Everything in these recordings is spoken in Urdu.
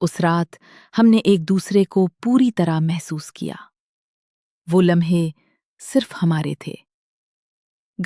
اس رات ہم نے ایک دوسرے کو پوری طرح محسوس کیا۔ وہ لمحے صرف ہمارے تھے۔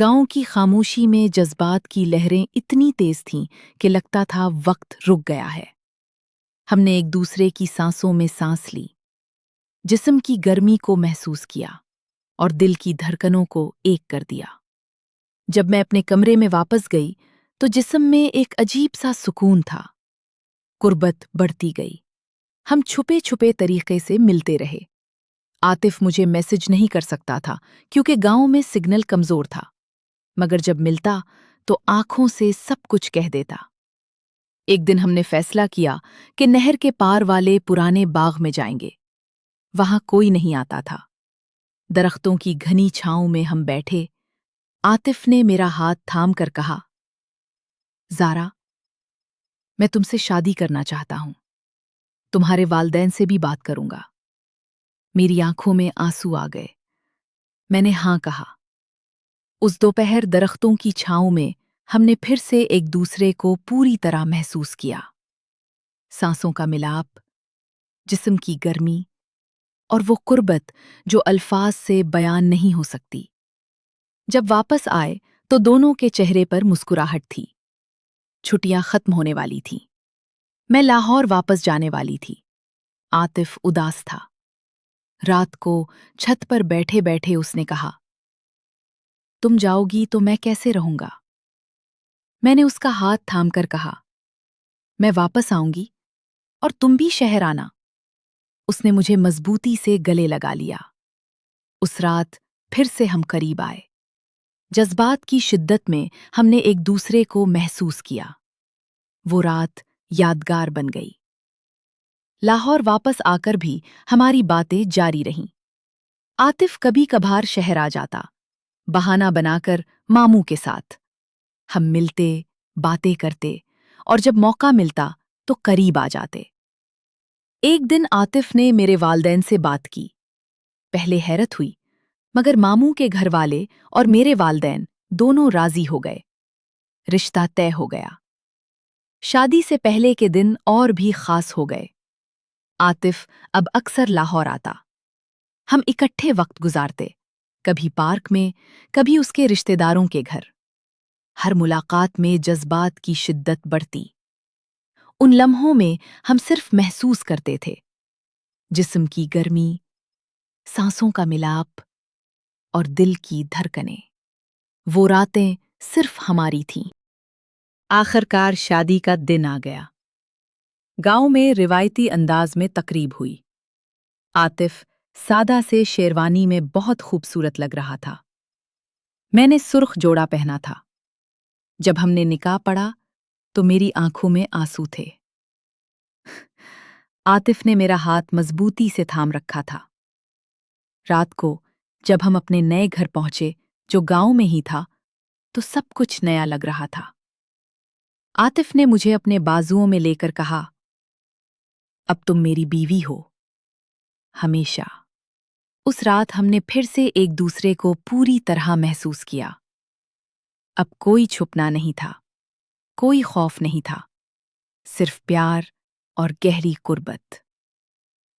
گاؤں کی خاموشی میں جذبات کی لہریں اتنی تیز تھیں کہ لگتا تھا وقت رک گیا ہے۔ ہم نے ایک دوسرے کی سانسوں میں سانس لی، جسم کی گرمی کو محسوس کیا اور دل کی دھڑکنوں کو ایک کر دیا۔ جب میں اپنے کمرے میں واپس گئی تو جسم میں ایک عجیب سا سکون تھا۔ قربت بڑھتی گئی۔ ہم چھپے چھپے طریقے سے ملتے رہے۔ عاطف مجھے میسج نہیں کر سکتا تھا کیونکہ گاؤں میں سگنل کمزور تھا، مگر جب ملتا تو آنکھوں سے سب کچھ کہہ دیتا۔ ایک دن ہم نے فیصلہ کیا کہ نہر کے پار والے پرانے باغ میں جائیں گے۔ وہاں کوئی نہیں آتا تھا۔ درختوں کی گھنی چھاؤں میں ہم بیٹھے۔ عاطف نے میرا ہاتھ تھام کر کہا، زارا، میں تم سے شادی کرنا چاہتا ہوں۔ تمہارے والدین سے بھی بات کروں گا۔ میری آنکھوں میں آنسو آ گئے۔ میں نے ہاں کہا۔ اس دوپہر درختوں کی چھاؤں میں ہم نے پھر سے ایک دوسرے کو پوری طرح محسوس کیا۔ سانسوں کا ملاپ، جسم کی گرمی اور وہ قربت جو الفاظ سے بیان نہیں ہو سکتی۔ جب واپس آئے تو دونوں کے چہرے پر مسکراہٹ تھی۔ چھٹیاں ختم ہونے والی تھیں۔ میں لاہور واپس جانے والی تھی۔ عاطف اداس تھا۔ رات کو چھت پر بیٹھے بیٹھے اس نے کہا، تم جاؤ گی تو میں کیسے رہوں گا؟ میں نے اس کا ہاتھ تھام کر کہا، میں واپس آؤں گی اور تم بھی شہر آنا۔ اس نے مجھے مضبوطی سے گلے لگا لیا۔ اس رات پھر سے ہم قریب آئے۔ جذبات کی شدت میں ہم نے ایک دوسرے کو محسوس کیا۔ وہ رات یادگار بن گئی۔ لاہور واپس آ کر بھی ہماری باتیں جاری رہیں۔ عاطف کبھی کبھار شہر آ جاتا، بہانہ بنا کر ماموں کے ساتھ۔ ہم ملتے، باتیں کرتے اور جب موقع ملتا تو قریب آ جاتے۔ ایک دن عاطف نے میرے والدین سے بات کی۔ پہلے حیرت ہوئی، مگر ماموں کے گھر والے اور میرے والدین دونوں راضی ہو گئے۔ رشتہ طے ہو گیا۔ شادی سے پہلے کے دن اور بھی خاص ہو گئے۔ عاطف اب اکثر لاہور آتا۔ ہم اکٹھے وقت گزارتے، کبھی پارک میں، کبھی اس کے رشتہ داروں کے گھر۔ ہر ملاقات میں جذبات کی شدت بڑھتی۔ ان لمحوں میں ہم صرف محسوس کرتے تھے، جسم کی گرمی، سانسوں کا ملاپ اور دل کی دھڑکنیں۔ وہ راتیں صرف ہماری تھیں۔ آخرکار شادی کا دن آ گیا۔ گاؤں میں روایتی انداز میں تقریب ہوئی۔ عاطف سادہ سے شیروانی میں بہت خوبصورت لگ رہا تھا۔ میں نے سرخ جوڑا پہنا تھا۔ جب ہم نے نکاح پڑھا تو میری آنکھوں میں آنسو تھے۔ عاطف نے میرا ہاتھ مضبوطی سے تھام رکھا تھا۔ رات کو جب ہم اپنے نئے گھر پہنچے جو گاؤں میں ہی تھا تو سب کچھ نیا لگ رہا تھا۔ عاطف نے مجھے اپنے بازوؤں میں لے کر کہا، اب تم میری بیوی ہو، ہمیشہ۔ اس رات ہم نے پھر سے ایک دوسرے کو پوری طرح محسوس کیا۔ اب کوئی چھپنا نہیں تھا، کوئی خوف نہیں تھا، صرف پیار اور گہری قربت۔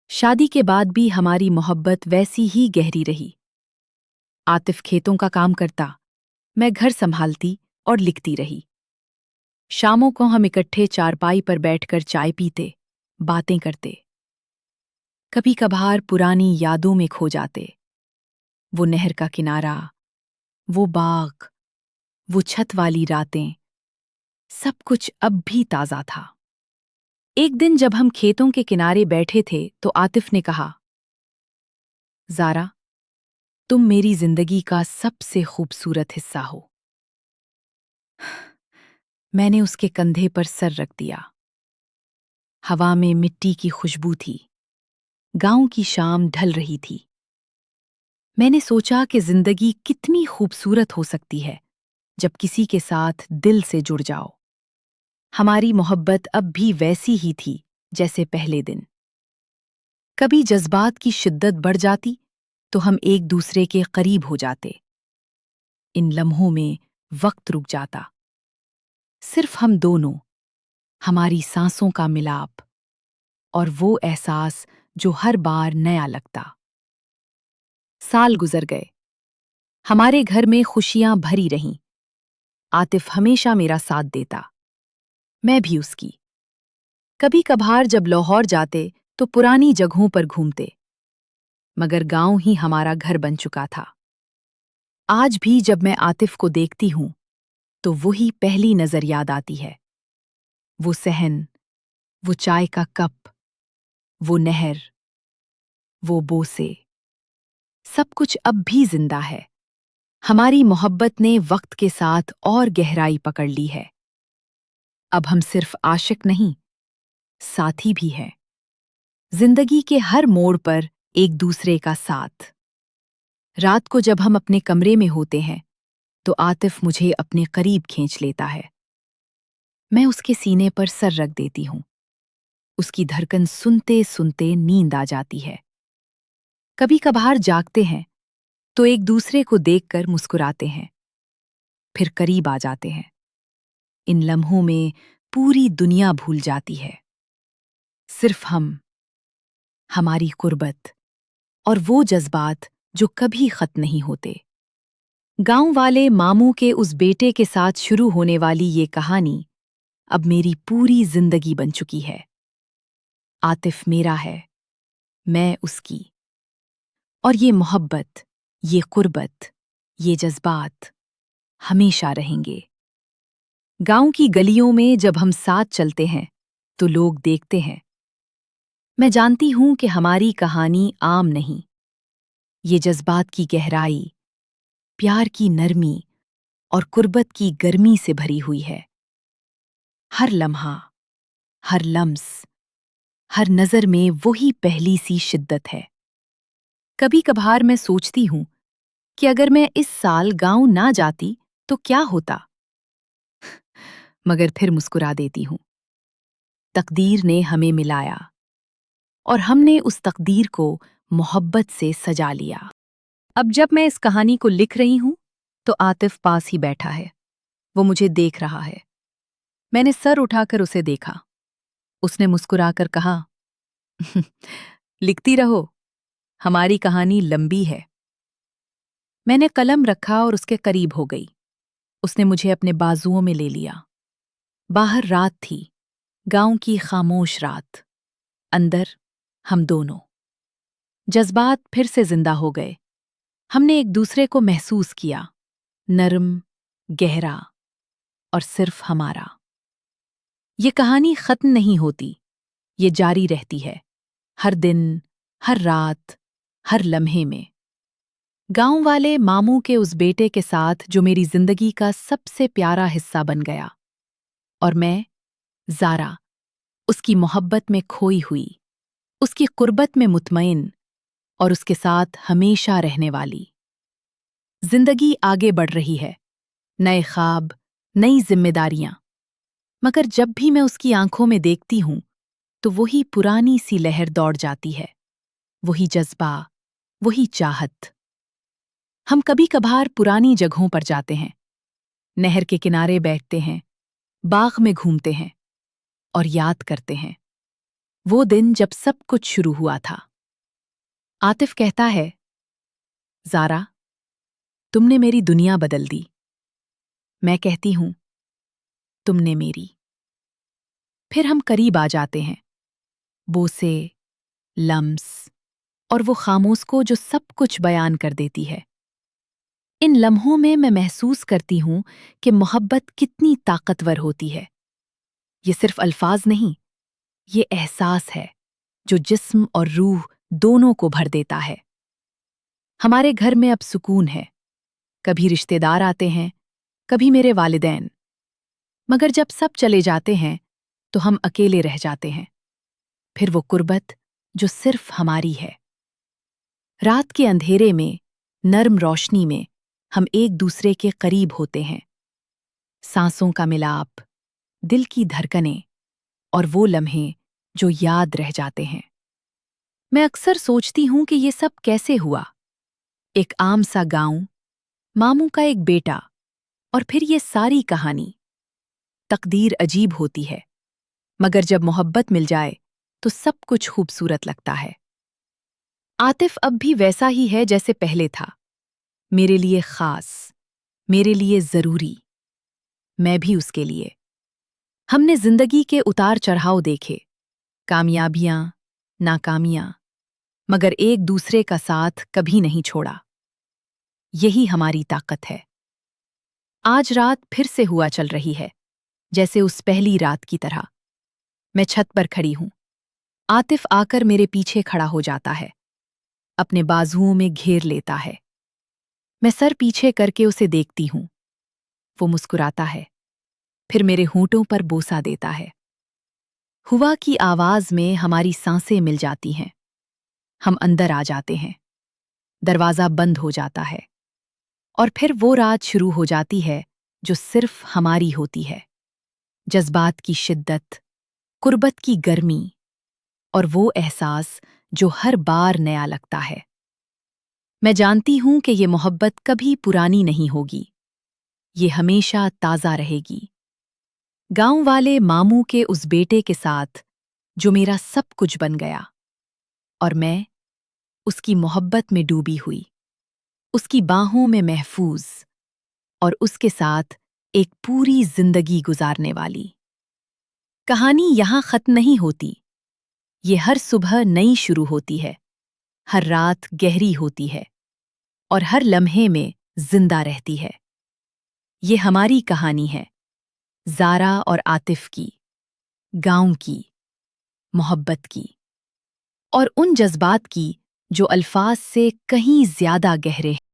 شادی کے بعد بھی ہماری محبت ویسی ہی گہری رہی۔ عاطف کھیتوں کا کام کرتا، میں گھر سنبھالتی اور لکھتی رہی۔ شاموں کو ہم اکٹھے چارپائی پر بیٹھ کر چائے پیتے، باتیں کرتے۔ کبھی کبھار پرانی یادوں میں کھو جاتے۔ وہ نہر کا کنارہ، وہ باغ، وہ چھت والی راتیں، سب کچھ اب بھی تازہ تھا۔ ایک دن جب ہم کھیتوں کے کنارے بیٹھے تھے تو عاطف نے کہا، زارا، تم میری زندگی کا سب سے خوبصورت حصہ ہو۔ میں نے اس کے کندھے پر سر رکھ دیا۔ ہوا میں مٹی کی خوشبو تھی۔ گاؤں کی شام ڈھل رہی تھی۔ میں نے سوچا کہ زندگی کتنی خوبصورت ہو سکتی ہے جب کسی کے ساتھ دل سے جڑ جاؤ۔ ہماری محبت اب بھی ویسی ہی تھی جیسے پہلے دن۔ کبھی جذبات کی شدت بڑھ جاتی تو ہم ایک دوسرے کے قریب ہو جاتے۔ ان لمحوں میں وقت رک جاتا، صرف ہم دونوں، ہماری سانسوں کا ملاپ اور وہ احساس جو ہر بار نیا لگتا۔ سال گزر گئے، ہمارے گھر میں خوشیاں بھری رہیں۔ عاطف ہمیشہ میرا ساتھ دیتا، میں بھی اس کی۔ کبھی کبھار جب لاہور جاتے تو پرانی جگہوں پر گھومتے، مگر گاؤں ہی ہمارا گھر بن چکا تھا۔ آج بھی جب میں عاطف کو دیکھتی ہوں تو وہی پہلی نظر یاد آتی ہے۔ وہ صحن، وہ چائے کا کپ، وہ نہر، وہ بوسے، سب کچھ اب بھی زندہ ہے۔ ہماری محبت نے وقت کے ساتھ اور گہرائی پکڑ لی ہے۔ اب ہم صرف عاشق نہیں، ساتھی بھی ہیں۔ زندگی کے ہر موڑ پر ایک دوسرے کا ساتھ۔ رات کو جب ہم اپنے کمرے میں ہوتے ہیں تو عاطف مجھے اپنے قریب کھینچ لیتا ہے۔ میں اس کے سینے پر سر رکھ دیتی ہوں۔ اس کی دھڑکن سنتے سنتے نیند آ جاتی ہے۔ کبھی کبھار جاگتے ہیں تو ایک دوسرے کو دیکھ کر مسکراتے ہیں، پھر قریب آ جاتے ہیں۔ ان لمحوں میں پوری دنیا بھول جاتی ہے، صرف ہم، ہماری قربت اور وہ جذبات جو کبھی ختم نہیں ہوتے۔ گاؤں والے ماموں کے اس بیٹے کے ساتھ شروع ہونے والی یہ کہانی اب میری پوری زندگی بن چکی ہے۔ عاطف میرا ہے، میں اس کی، اور یہ محبت، یہ قربت، یہ جذبات ہمیشہ رہیں گے۔ گاؤں کی گلیوں میں جب ہم ساتھ چلتے ہیں تو لوگ دیکھتے ہیں۔ میں جانتی ہوں کہ ہماری کہانی عام نہیں، یہ جذبات کی گہرائی، پیار کی نرمی اور قربت کی گرمی سے بھری ہوئی ہے۔ ہر لمحہ، ہر لمس، ہر نظر میں وہی پہلی سی شدت ہے۔ کبھی کبھار میں سوچتی ہوں کہ اگر میں اس سال گاؤں نہ جاتی تو کیا ہوتا، مگر پھر مسکرا دیتی ہوں۔ تقدیر نے ہمیں ملایا اور ہم نے اس تقدیر کو محبت سے سجا لیا۔ اب جب میں اس کہانی کو لکھ رہی ہوں تو عاطف پاس ہی بیٹھا ہے، وہ مجھے دیکھ رہا ہے۔ میں نے سر اٹھا کر اسے دیکھا۔ اس نے مسکرا کر کہا، لکھتی رہو، ہماری کہانی لمبی ہے۔ میں نے قلم رکھا اور اس کے قریب ہو گئی۔ اس نے مجھے اپنے بازوؤں میں لے لیا۔ باہر رات تھی، گاؤں کی خاموش رات، اندر ہم دونوں۔ جذبات پھر سے زندہ ہو گئے۔ ہم نے ایک دوسرے کو محسوس کیا، نرم، گہرا اور صرف ہمارا۔ یہ کہانی ختم نہیں ہوتی، یہ جاری رہتی ہے، ہر دن، ہر رات، ہر لمحے میں۔ گاؤں والے ماموں کے اس بیٹے کے ساتھ جو میری زندگی کا سب سے پیارا حصہ بن گیا، اور میں، زارا، اس کی محبت میں کھوئی ہوئی، اس کی قربت میں مطمئن اور اس کے ساتھ ہمیشہ رہنے والی۔ زندگی آگے بڑھ رہی ہے، نئے خواب، نئی ذمہ داریاں، مگر جب بھی میں اس کی آنکھوں میں دیکھتی ہوں تو وہی پرانی سی لہر دوڑ جاتی ہے، وہی جذبہ، وہی چاہت۔ ہم کبھی کبھار پرانی جگہوں پر جاتے ہیں، نہر کے کنارے بیٹھتے ہیں، باغ میں گھومتے ہیں اور یاد کرتے ہیں وہ دن جب سب کچھ شروع ہوا تھا۔ عاطف کہتا ہے، زارا، تم نے میری دنیا بدل دی۔ میں کہتی ہوں، تم نے میری۔ پھر ہم قریب آ جاتے ہیں، بوسے، لمس اور وہ خاموش کو جو سب کچھ بیان کر دیتی ہے۔ ان لمحوں میں محسوس کرتی ہوں کہ محبت کتنی طاقتور ہوتی ہے۔ یہ صرف الفاظ نہیں، یہ احساس ہے جو جسم اور روح دونوں کو بھر دیتا ہے۔ ہمارے گھر میں اب سکون ہے، کبھی رشتے دار آتے ہیں، کبھی میرے والدین، مگر جب سب چلے جاتے ہیں تو ہم اکیلے رہ جاتے ہیں، پھر وہ قربت جو صرف ہماری ہے۔ رات کے اندھیرے میں، نرم روشنی میں ہم ایک دوسرے کے قریب ہوتے ہیں، سانسوں کا ملاپ، دل کی دھڑکنیں اور وہ لمحے جو یاد رہ جاتے ہیں۔ میں اکثر سوچتی ہوں کہ یہ سب کیسے ہوا؟ ایک عام سا گاؤں، ماموں کا ایک بیٹا، اور پھر یہ ساری کہانی۔ تقدیر عجیب ہوتی ہے، مگر جب محبت مل جائے تو سب کچھ خوبصورت لگتا ہے۔ عاطف اب بھی ویسا ہی ہے جیسے پہلے تھا، میرے لیے خاص، میرے لیے ضروری، میں بھی اس کے لیے۔ ہم نے زندگی کے اتار چڑھاؤ دیکھے، کامیابیاں، ناکامیاں، مگر ایک دوسرے کا ساتھ کبھی نہیں چھوڑا۔ یہی ہماری طاقت ہے۔ آج رات پھر سے ہوا چل رہی ہے، جیسے اس پہلی رات کی طرح۔ میں چھت پر کھڑی ہوں، عاطف آ کر میرے پیچھے کھڑا ہو جاتا ہے، اپنے بازوؤں میں گھیر لیتا ہے۔ میں سر پیچھے کر کے اسے دیکھتی ہوں۔ وہ مسکراتا ہے، پھر میرے ہونٹوں پر بوسہ دیتا ہے۔ ہوا کی آواز میں ہماری سانسیں مل جاتی ہیں۔ ہم اندر آ جاتے ہیں، دروازہ بند ہو جاتا ہے، اور پھر وہ رات شروع ہو جاتی ہے جو صرف ہماری ہوتی ہے۔ جذبات کی شدت، قربت کی گرمی، اور وہ احساس جو ہر بار نیا لگتا ہے۔ میں جانتی ہوں کہ یہ محبت کبھی پرانی نہیں ہوگی، یہ ہمیشہ تازہ رہے گی۔ گاؤں والے ماموں کے اس بیٹے کے ساتھ جو میرا سب کچھ بن گیا، اور میں اس کی محبت میں ڈوبی ہوئی، اس کی باہوں میں محفوظ، اور اس کے ساتھ ایک پوری زندگی گزارنے والی۔ کہانی یہاں ختم نہیں ہوتی، یہ ہر صبح نئی شروع ہوتی ہے، ہر رات گہری ہوتی ہے، اور ہر لمحے میں زندہ رہتی ہے۔ یہ ہماری کہانی ہے، زارا اور عاطف کی، گاؤں کی، محبت کی، اور ان جذبات کی جو الفاظ سے کہیں زیادہ گہرے ہیں۔